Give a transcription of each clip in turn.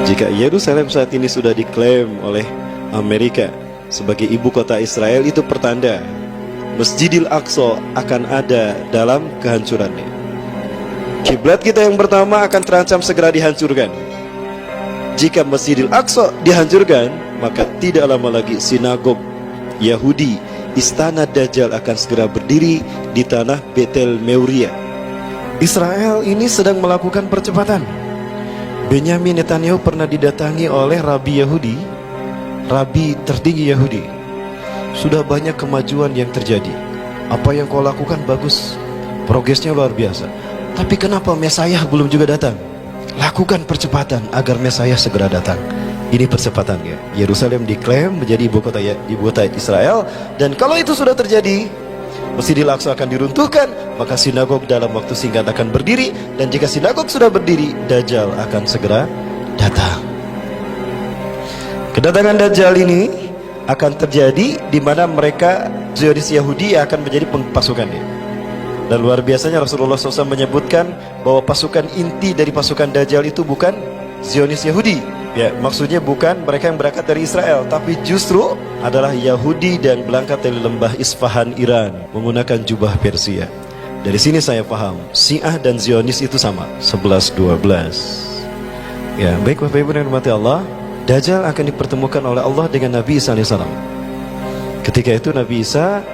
Jika Yerusalem saat ini sudah diklaim oleh Amerika sebagai ibu kota Israel, itu pertanda Masjidil Aqsa akan ada dalam kehancurannya. Kiblat kita yang pertama akan terancam segera dihancurkan. Jika Masjidil Aqsa dihancurkan, maka tidak lama lagi sinagog Yahudi, istana Dajjal akan segera berdiri di tanah Betel Meuria. Israel ini sedang melakukan percepatan. Benyamin Netanyahu pernah didatangi oleh Rabi Yahudi, Rabi tertinggi Yahudi. Sudah banyak kemajuan yang terjadi. Apa yang kau lakukan bagus, progresnya luar biasa. Tapi kenapa Mesias belum juga datang? Lakukan percepatan agar Mesias segera datang. Ini percepatannya. Yerusalem diklaim menjadi ibu kota Israel, dan kalau itu sudah terjadi, Masjidil Aqsa akan diruntuhkan, maka sinagog dalam waktu singkat akan berdiri, dan jika sinagog sudah berdiri, Dajjal akan segera datang. Kedatangan Dajjal ini akan terjadi di mana mereka Zionis Yahudi akan menjadi pasukannya. Dan luar biasanya Rasulullah SAW menyebutkan bahwa pasukan inti dari pasukan Dajjal itu bukan Zionis Yahudi. Ya, maksudnya bukan mereka yang berangkat dari Israel, tapi justru adalah Yahudi dan berangkat dari lembah Isfahan, Iran, menggunakan jubah Persia. Dari sini saya paham, Syiah dan Zionis itu sama, 11-12. Ya, baik Bapak Ibu yang dirahmati Allah, Dajjal akan dipertemukan oleh Allah dengan Nabi Isa AS. Ketika itu Nabi Isa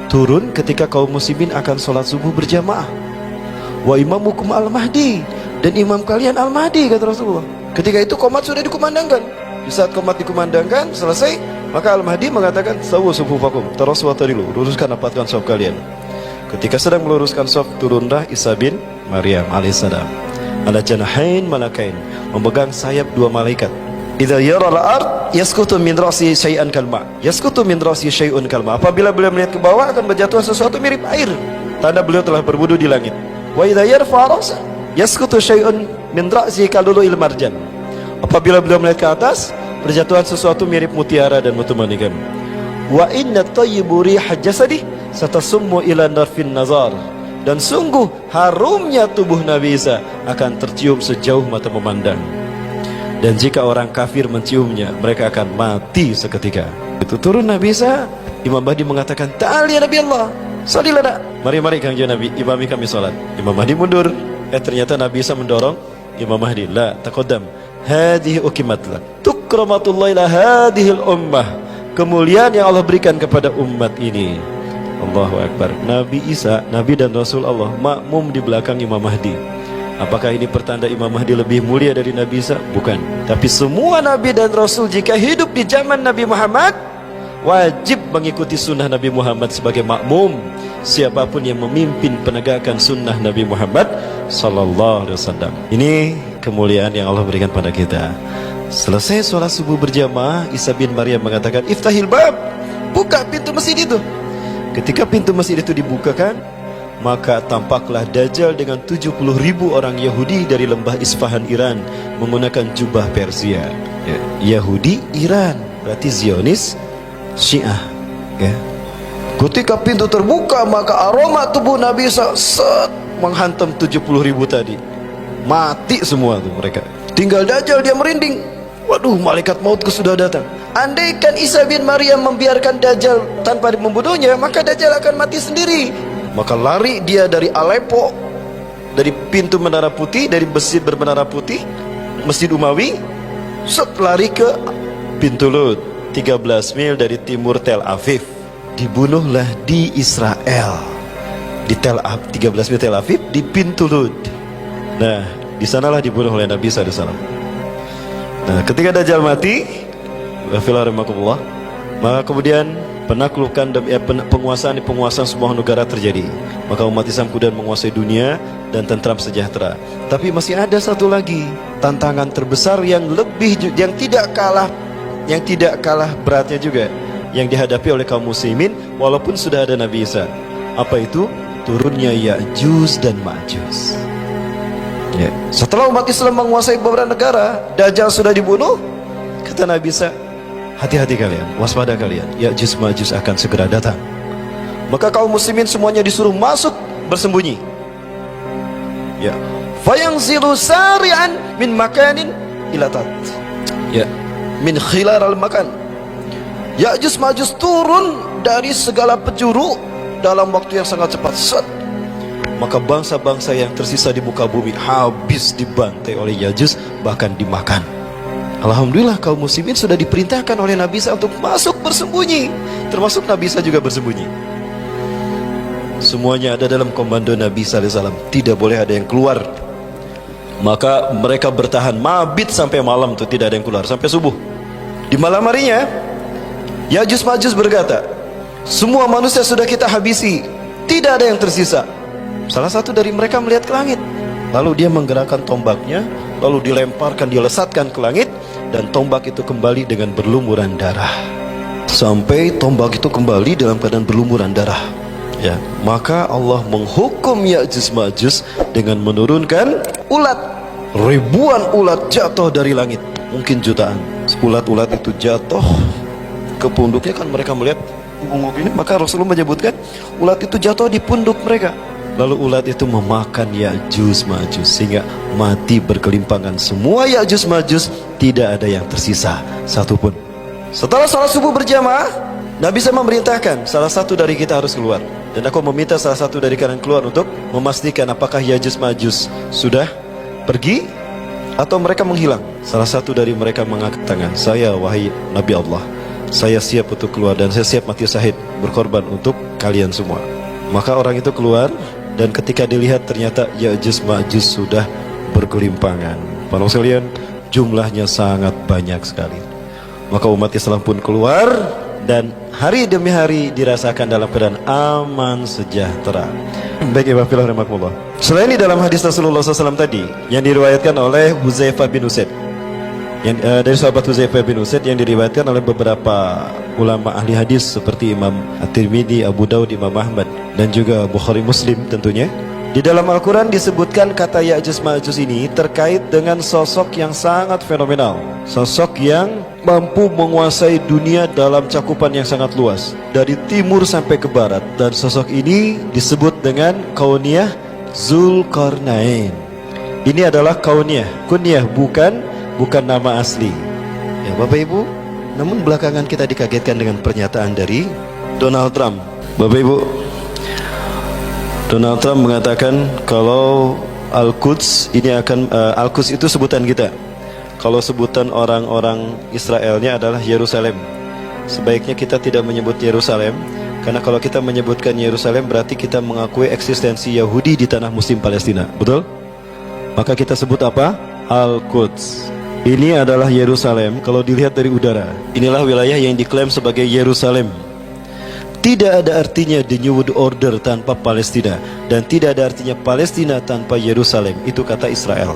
turun ketika kaum muslimin akan sholat subuh berjamaah. Wa imamukum al-Mahdi, dan imam kalian al-Mahdi, kata Rasulullah. Ketika itu qomat sudah dikumandangkan. Di saat qomat dikumandangkan selesai, maka Al-Mahdi mengatakan sawu sufufakum, terus watarilu, luruskan rapatkan shaf kalian. Ketika sedang meluruskan shaf, turunlah Isa bin Maryam alaihissalam ala janahain malakain, memegang sayap dua malaikat. Idza yara al-ard yasqutu min ra'si syai'an kalma, yasqutu min ra'si syai'un kalma. Apabila beliau melihat ke bawah akan berjatuhan sesuatu mirip air, tanda beliau telah berwudu di langit. Wa idza yarfa ra'sa yasqutu syai'un min ra'si kalulu'il marjan. Apabila beliau melihat ke atas, berjatuhan sesuatu mirip mutiara dan mutu manikam. Wa inna tayyibu riha jasadi satasummu ila narfin nazar. Dan sungguh harumnya tubuh Nabi Isa akan tercium sejauh mata memandang. Dan jika orang kafir menciumnya, mereka akan mati seketika. Itu turun Nabi Isa, Imam Mahdi mengatakan, "Ta'al ya Nabi Allah, salilana." Mari Kang Nabi, imami kami salat. Imam Mahdi mundur. Ternyata Nabi Isa mendorong Imam Mahdi, "La taqaddam, hadhihi uqimat lak, tukramatul ila hadhil ummah." Kemuliaan yang Allah berikan kepada umat ini. Allahu Akbar. Nabi Isa, Nabi dan Rasul Allah, makmum di belakang Imam Mahdi. Apakah ini pertanda Imam Mahdi lebih mulia dari Nabi Isa? Bukan. Tapi semua Nabi dan Rasul jika hidup di zaman Nabi Muhammad, wajib mengikuti sunnah Nabi Muhammad sebagai makmum. Siapapun yang memimpin penegakan sunnah Nabi Muhammad sallallahu alaihi wasallam. Ini kemuliaan yang Allah berikan pada kita. Selesai sholat subuh berjamaah, Isa bin Maryam mengatakan, "Iftahil bab." Buka pintu masjid itu. Ketika pintu masjid itu dibukakan, maka tampaklah Dajjal dengan 70.000 orang Yahudi dari lembah Isfahan, Iran, menggunakan jubah Persia. Ya, Yahudi Iran, berarti Zionis Syiah. Ya. Ketika pintu terbuka, maka aroma tubuh Nabi Isa menghantam 70.000 tadi. Mati semua tuh mereka. Tinggal Dajjal, dia merinding. Waduh, malaikat mautku sudah datang. Andaikan Isa bin Maryam membiarkan Dajjal tanpa membunuhnya, maka Dajjal akan mati sendiri. Maka lari dia dari Aleppo, dari pintu Menara Putih, dari masjid bermenara putih, Masjid Umawi, lari ke pintu Lut, 13 mil dari timur Tel Aviv. Dibunuhlah di Israel, di 13 mil Tel Aviv, di pintu Lut. Nah, di sanalah dibunuh oleh Nabi SAW. Nah, ketika Dajjal mati, maka kemudian penaklukan dan penguasaan semua negara terjadi. Maka umat Islam kemudian menguasai dunia dan tentram sejahtera. Tapi masih ada satu lagi tantangan terbesar yang tidak kalah beratnya juga, yang dihadapi oleh kaum muslimin walaupun sudah ada Nabi Isa. Apa itu? Turunnya Ya'juj dan Ma'juj. Ya. Setelah umat Islam menguasai beberapa negara, Dajjal sudah dibunuh, kata Nabi Isa, hati-hati kalian, waspada kalian, Ya'juj Ma'juj akan segera datang. Maka kaum muslimin semuanya disuruh masuk bersembunyi. Ya. Fayanzilu sari'an min makanin ilatat. Ya, min khilar al-makan. Ya'juj Ma'juj turun dari segala penjuru dalam waktu yang sangat cepat. Set. Maka bangsa-bangsa yang tersisa di muka bumi habis dibantai oleh Ya'juj, bahkan dimakan. Alhamdulillah kaum muslimin sudah diperintahkan oleh Nabi Isa untuk masuk bersembunyi. Termasuk Nabi Isa juga bersembunyi. Semuanya ada dalam komando Nabi SAW. Tidak boleh ada yang keluar. Maka mereka bertahan mabit sampai malam tuh, tidak ada yang keluar sampai subuh. Di malam harinya Ya'juj Ma'juj berkata, semua manusia sudah kita habisi, tidak ada yang tersisa. Salah satu dari mereka melihat ke langit. Lalu dia menggerakkan tombaknya, lalu dilemparkan, dilesatkan ke langit, dan tombak itu kembali dengan berlumuran darah. Sampai tombak itu kembali dalam keadaan berlumuran darah. Ya, maka Allah menghukum Ya'juj Ma'juj dengan menurunkan ulat. Ribuan ulat jatuh dari langit, mungkin jutaan. Ulat-ulat itu jatuh ke punduknya, kan mereka melihat ungu ini, maka Rasulullah menyebutkan ulat itu jatuh di punduk mereka. Lalu ulat itu memakan Ya'juj Ma'juj sehingga mati berkelimpangan. Semua Ya'juj Ma'juj, tidak ada yang tersisa satupun. Setelah salat subuh berjamaah, Nabi SAW memerintahkan salah satu dari kita harus keluar. Dan aku meminta salah satu dari kalian keluar untuk memastikan apakah Ya'juj Ma'juj sudah pergi atau mereka menghilang. Salah satu dari mereka mengangkat tangan, saya wahai Nabi Allah, saya siap untuk keluar dan saya siap mati syahid berkorban untuk kalian semua. Maka orang itu keluar, dan ketika dilihat ternyata Ya'juj Ma'juj sudah berkelimpangan. Para sekalian, jumlahnya sangat banyak sekali. Maka umat Islam pun keluar, dan hari demi hari dirasakan dalam keadaan aman sejahtera. Baik, Ibu Filah rahimakumullah. Selain di dalam hadis Rasulullah SAW tadi yang diriwayatkan oleh Huzaifah bin Usaid, yang dari sahabat Huzaifah bin Usaid, yang diriwayatkan oleh beberapa ulama ahli hadis seperti Imam At-Tirmidzi, Abu Daud, Imam Ahmad, dan juga Bukhari Muslim tentunya. Di dalam Al-Quran disebutkan kata Ya'juj Ma'juj ini terkait dengan sosok yang sangat fenomenal, sosok yang mampu menguasai dunia dalam cakupan yang sangat luas, dari timur sampai ke barat. Dan sosok ini disebut dengan Kauniyah Zulkarnain. Ini adalah Kauniyah, kunyah, bukan nama asli. Ya Bapak Ibu, namun belakangan kita dikagetkan dengan pernyataan dari Donald Trump. Bapak Ibu, Donald Trump mengatakan kalau Al-Quds ini akan Al-Quds itu sebutan kita. Kalau sebutan orang-orang Israelnya adalah Yerusalem. Sebaiknya kita tidak menyebut Yerusalem, karena kalau kita menyebutkan Yerusalem berarti kita mengakui eksistensi Yahudi di tanah Muslim Palestina. Betul? Maka kita sebut apa? Al-Quds. Ini adalah Yerusalem kalau dilihat dari udara. Inilah wilayah yang diklaim sebagai Yerusalem. Tidak ada artinya the New World Order tanpa Palestina, dan tidak ada artinya Palestina tanpa Yerusalem. Itu kata Israel.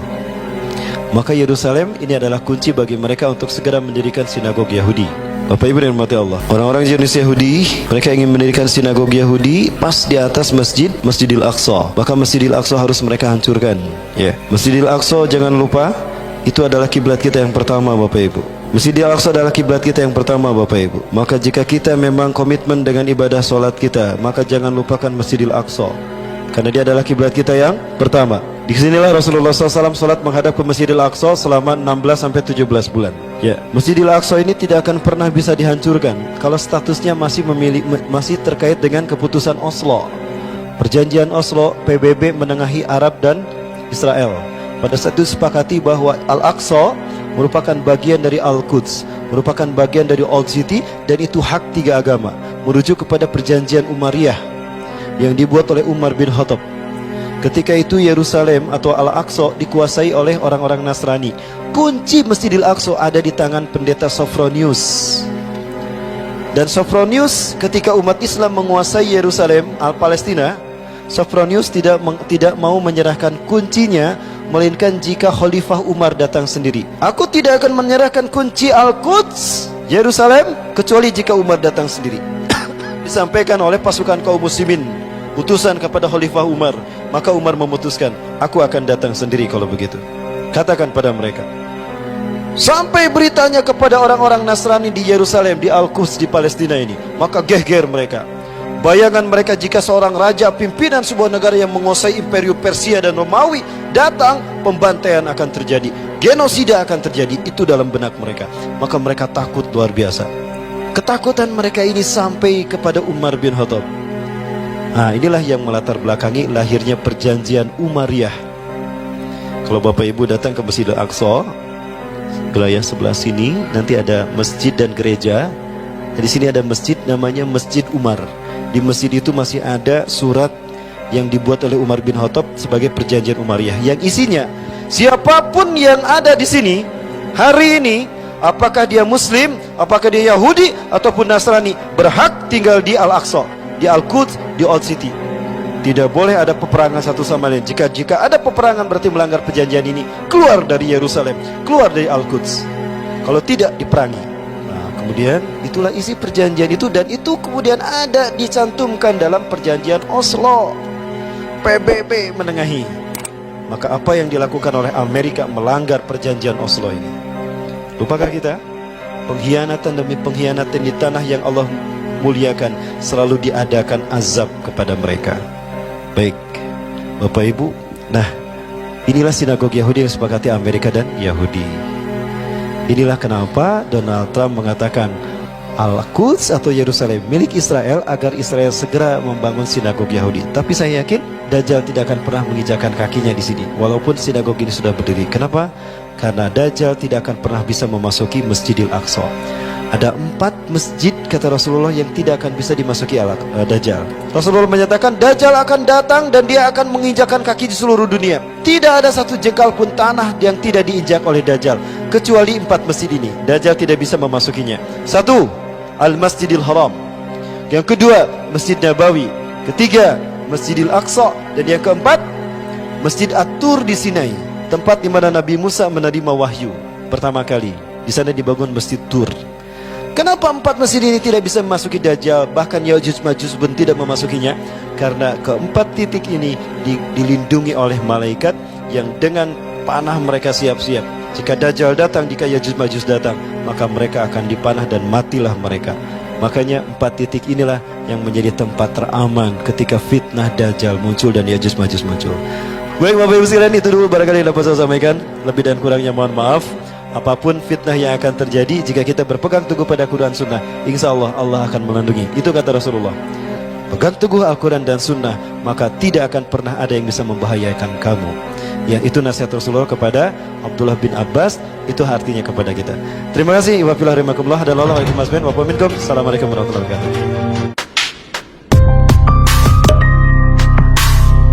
Maka Yerusalem ini adalah kunci bagi mereka untuk segera mendirikan sinagog Yahudi. Bapak Ibu yang dirahmati Allah, orang-orang Zionis Yahudi, mereka ingin mendirikan sinagog Yahudi pas di atas Masjidil Aqsa. Maka Masjidil Aqsa harus mereka hancurkan. Ya, Masjidil Aqsa jangan lupa, itu adalah kiblat kita yang pertama, Bapak Ibu. Masjidil Aqsa adalah kiblat kita yang pertama, Bapak Ibu. Maka jika kita memang komitmen dengan ibadah solat kita, maka jangan lupakan Masjidil Aqsa, karena dia adalah kiblat kita yang pertama. Di sinilah Rasulullah SAW solat menghadap ke Masjidil Aqsa selama 16-17 bulan. Ya, Masjidil Aqsa ini tidak akan pernah bisa dihancurkan kalau statusnya masih terkait dengan keputusan Oslo. Perjanjian Oslo, PBB menengahi Arab dan Israel. Pada saat itu sepakati bahwa Al-Aqsa merupakan bagian dari Al-Quds, merupakan bagian dari Old City, dan itu hak tiga agama, merujuk kepada perjanjian Umayyah yang dibuat oleh Umar bin Khattab. Ketika itu Yerusalem atau Al-Aqsa dikuasai oleh orang-orang Nasrani. Kunci Masjidil Aqsa ada di tangan pendeta Sophronius. Dan Sophronius, ketika umat Islam menguasai Yerusalem, Palestina, Sophronius tidak mau menyerahkan kuncinya, melainkan jika Khalifah Umar datang sendiri. Aku tidak akan menyerahkan kunci Al-Quds, Yerusalem, kecuali jika Umar datang sendiri. Disampaikan oleh pasukan kaum muslimin, utusan kepada Khalifah Umar. Maka Umar memutuskan, aku akan datang sendiri kalau begitu. Katakan pada mereka. Sampai beritanya kepada orang-orang Nasrani di Yerusalem, di Al-Quds, di Palestina ini. Maka geger mereka. Bayangan mereka jika seorang raja pimpinan sebuah negara yang menguasai Imperium Persia dan Romawi datang, pembantaian akan terjadi. genosida akan terjadi, itu dalam benak mereka. Maka mereka takut luar biasa. Ketakutan mereka ini sampai kepada Umar bin Khattab. Nah, inilah yang melatar belakangi lahirnya perjanjian Umayyah. Kalau Bapak Ibu datang ke Masjid Al-Aqsa, wilayah sebelah sini nanti ada masjid dan gereja. Di sini ada masjid namanya Masjid Umar. Di masjid itu masih ada surat yang dibuat oleh Umar bin Khattab sebagai perjanjian Umayyah, yang isinya siapapun yang ada di sini hari ini, apakah dia Muslim, apakah dia Yahudi ataupun Nasrani, berhak tinggal di Al-Aqsa, di Al-Quds, di Old City. Tidak boleh ada peperangan satu sama lain. Jika ada peperangan berarti melanggar perjanjian ini, keluar dari Yerusalem, keluar dari Al-Quds. Kalau tidak, diperangi. Kemudian itulah isi perjanjian itu, dan itu kemudian ada dicantumkan dalam perjanjian Oslo. PBB menengahi. Maka apa yang dilakukan oleh Amerika melanggar perjanjian Oslo ini? Lupakah kita? Pengkhianatan demi pengkhianatan di tanah yang Allah muliakan, selalu diadakan azab kepada mereka. Baik, Bapak Ibu. Nah, inilah sinagog Yahudi yang sepakati Amerika dan Yahudi. Inilah kenapa Donald Trump mengatakan Al-Quds atau Yerusalem milik Israel, agar Israel segera membangun sinagog Yahudi. Tapi saya yakin Dajjal tidak akan pernah menginjakan kakinya di sini, walaupun sinagog ini sudah berdiri. Kenapa? Karena Dajjal tidak akan pernah bisa memasuki Masjidil Aqsa. Ada 4 masjid kata Rasulullah yang tidak akan bisa dimasuki Dajjal. Rasulullah menyatakan Dajjal akan datang dan dia akan menginjakkan kaki di seluruh dunia. Tidak ada satu jengkal pun tanah yang tidak diinjak oleh Dajjal, kecuali 4 masjid ini. Dajjal tidak bisa memasukinya. 1, Al-Masjidil Haram. Yang kedua, Masjid Nabawi. Ketiga, Masjidil Aqsa. Dan yang keempat, Masjid At-Tur di Sinai, tempat di mana Nabi Musa menerima wahyu pertama kali. Di sana dibangun Masjid Tur. Kenapa 4 masjid ini tidak bisa memasuki Dajjal, bahkan Ya'juj Ma'juj pun tidak memasukinya? Karena keempat titik ini dilindungi oleh malaikat yang dengan panah mereka siap-siap. Jika Dajjal datang, jika Ya'juj Ma'juj datang, maka mereka akan dipanah dan matilah mereka. Makanya 4 titik inilah yang menjadi tempat teraman ketika fitnah Dajjal muncul dan Ya'juj Ma'juj muncul. Baik Bapak Ibu sekalian, itu dulu barangkali yang dapat saya sampaikan. Lebih dan kurangnya mohon maaf. Apapun fitnah yang akan terjadi, jika kita berpegang teguh pada Quran Sunnah, insya Allah Allah akan melindungi. Itu kata Rasulullah. Pegang teguh Al-Quran dan Sunnah, maka tidak akan pernah ada yang bisa membahayakan kamu. Ya, itu nasihat Rasulullah kepada Abdullah bin Abbas. Itu artinya kepada kita. Terima kasih. Wabillahi taufiq wal hidayah. Assalamualaikum warahmatullahi wabarakatuh.